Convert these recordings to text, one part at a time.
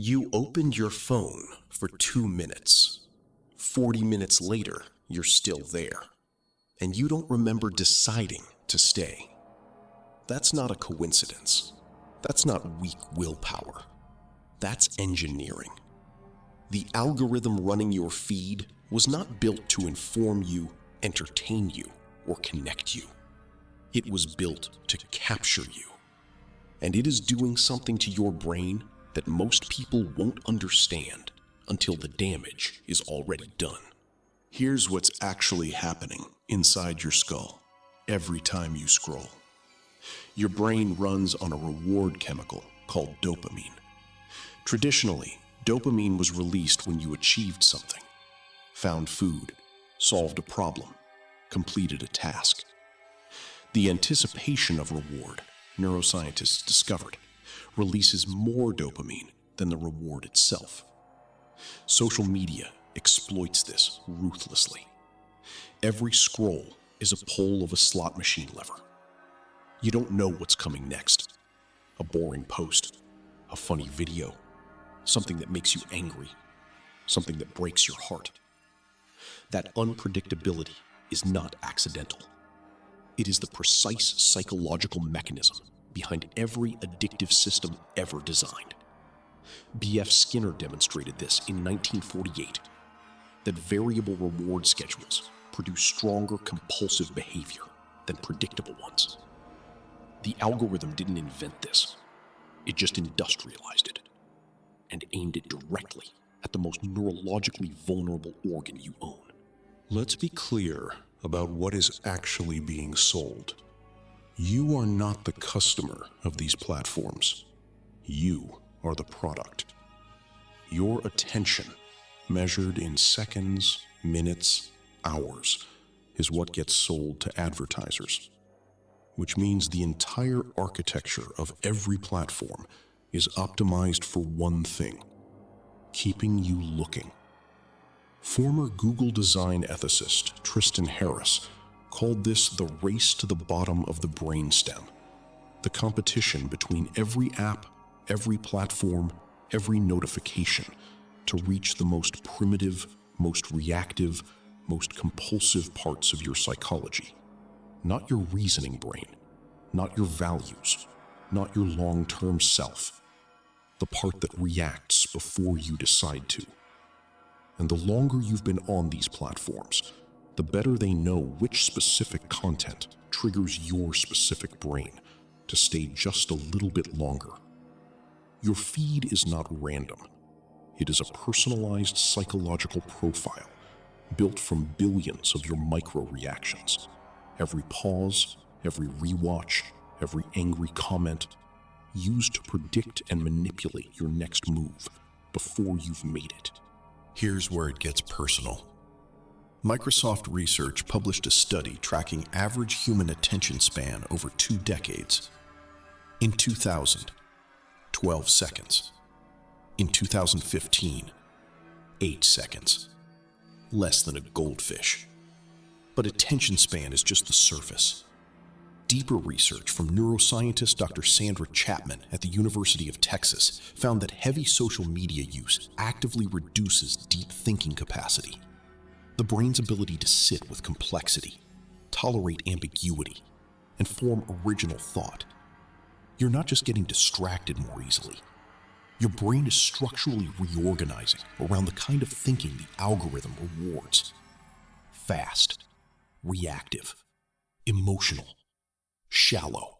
You opened your phone for 2 minutes. 40 minutes later, you're still there. And you don't remember deciding to stay. That's not a coincidence. That's not weak willpower. That's engineering. The algorithm running your feed was not built to inform you, entertain you, or connect you. It was built to capture you. And it is doing something to your brain that most people won't understand until the damage is already done. Here's what's actually happening inside your skull every time you scroll. Your brain runs on a reward chemical called dopamine. Traditionally, dopamine was released when you achieved something, found food, solved a problem, completed a task. The anticipation of reward, neuroscientists discovered, releases more dopamine than the reward itself. Social media exploits this ruthlessly. Every scroll is a pull of a slot machine lever. You don't know what's coming next. A boring post, a funny video, something that makes you angry, something that breaks your heart. That unpredictability is not accidental. It is the precise psychological mechanism behind every addictive system ever designed. B.F. Skinner demonstrated this in 1948, that variable reward schedules produce stronger compulsive behavior than predictable ones. The algorithm didn't invent this. It just industrialized it and aimed it directly at the most neurologically vulnerable organ you own. Let's be clear about what is actually being sold. You are not the customer of these platforms. You are the product. Your attention, measured in seconds, minutes, hours, is what gets sold to advertisers. Which means the entire architecture of every platform is optimized for one thing: keeping you looking. Former Google design ethicist Tristan Harris called this the race to the bottom of the brainstem, the competition between every app, every platform, every notification to reach the most primitive, most reactive, most compulsive parts of your psychology. Not your reasoning brain, not your values, not your long-term self, the part that reacts before you decide to. And the longer you've been on these platforms, the better they know which specific content triggers your specific brain to stay just a little bit longer. Your feed is not random. It is a personalized psychological profile built from billions of your micro-reactions. Every pause, every rewatch, every angry comment, used to predict and manipulate your next move before you've made it. Here's where it gets personal. Microsoft Research published a study tracking average human attention span over 2 decades. In 2000, 12 seconds. In 2015, 8 seconds. Less than a goldfish. But attention span is just the surface. Deeper research from neuroscientist Dr. Sandra Chapman at the University of Texas found that heavy social media use actively reduces deep thinking capacity, the brain's ability to sit with complexity, tolerate ambiguity, and form original thought. You're not just getting distracted more easily. Your brain is structurally reorganizing around the kind of thinking the algorithm rewards. Fast, reactive, emotional, shallow.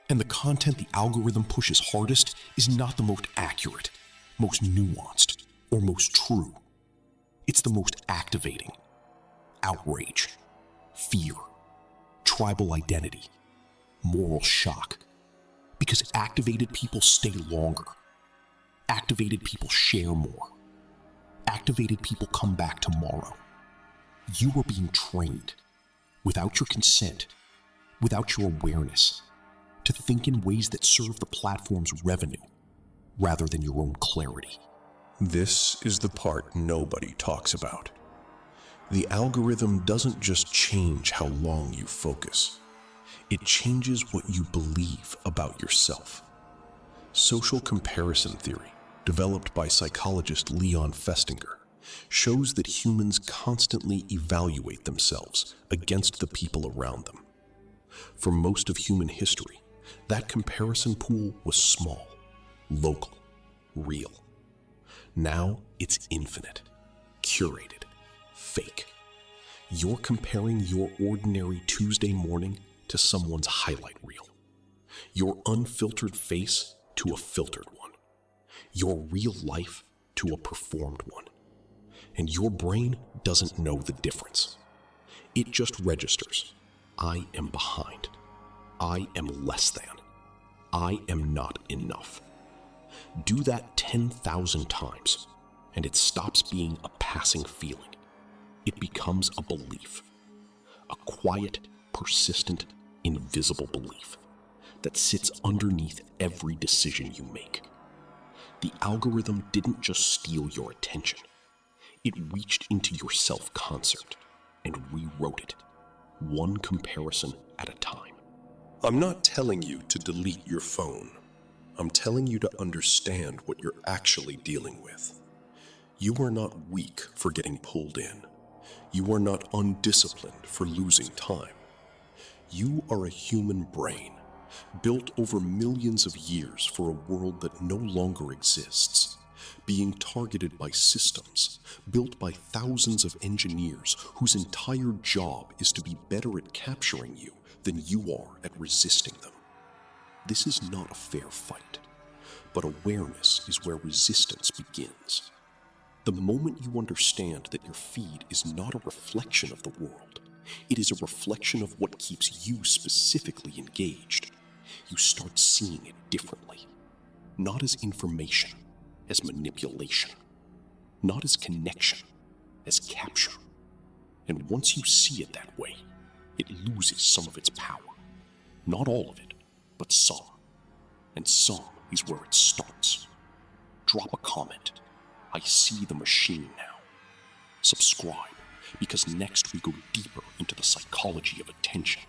And the content the algorithm pushes hardest is not the most accurate, most nuanced, or most true. It's the most activating. Outrage, fear, tribal identity, moral shock. Because activated people stay longer. Activated people share more. Activated people come back tomorrow. You are being trained, without your consent, without your awareness, to think in ways that serve the platform's revenue, rather than your own clarity. This is the part nobody talks about. The algorithm doesn't just change how long you focus. It changes what you believe about yourself. Social comparison theory, developed by psychologist Leon Festinger, shows that humans constantly evaluate themselves against the people around them. For most of human history, that comparison pool was small, local, real. Now it's infinite, curated, fake. You're comparing your ordinary Tuesday morning to someone's highlight reel. Your unfiltered face to a filtered one. Your real life to a performed one. And your brain doesn't know the difference. It just registers. I am behind. I am less than. I am not enough. Do that 10,000 times, and it stops being a passing feeling. It becomes a belief. A quiet, persistent, invisible belief that sits underneath every decision you make. The algorithm didn't just steal your attention. It reached into your self-concept and rewrote it, one comparison at a time. I'm not telling you to delete your phone. I'm telling you to understand what you're actually dealing with. You are not weak for getting pulled in. You are not undisciplined for losing time. You are a human brain, built over millions of years for a world that no longer exists, being targeted by systems built by thousands of engineers whose entire job is to be better at capturing you than you are at resisting them. This is not a fair fight, but awareness is where resistance begins. The moment you understand that your feed is not a reflection of the world, it is a reflection of what keeps you specifically engaged, you start seeing it differently. Not as information, as manipulation. Not as connection, as capture. And once you see it that way, it loses some of its power. Not all of it, but some. And some is where it starts. Drop a comment. I see the machine now. Subscribe, because next we go deeper into the psychology of attention,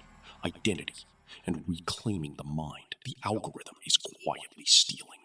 identity, and reclaiming the mind the algorithm is quietly stealing.